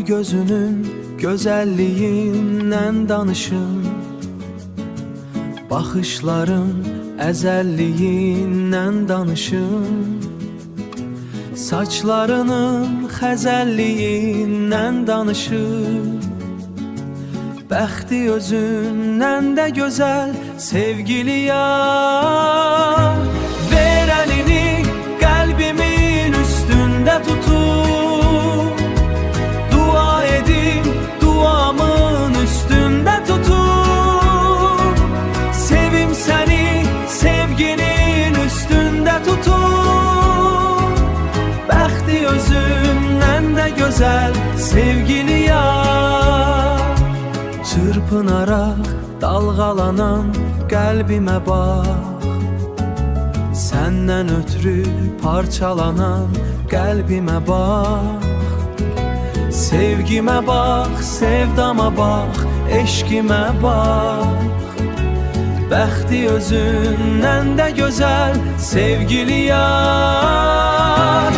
gözünün gözəlliyindən danışın, baxışların əzəlliyindən danışın, saçlarının xəzəlliyindən danışın, bəxti özündən də gözəl sevgili yar. Ver əlini qəlbimin üstündə tutub, dua edim duamın üstündə tutub, sevim səni sevginin üstündə tutub, bəxti özündən də gözəl sevgili yar. Çırpınaraq dalğalanan qəlbimə bax, səndən ötürü parçalanan qəlbimə bax, sevgimə bax, sevdama bax, eşqimə bax, bəxti özündən də gözəl sevgili yar.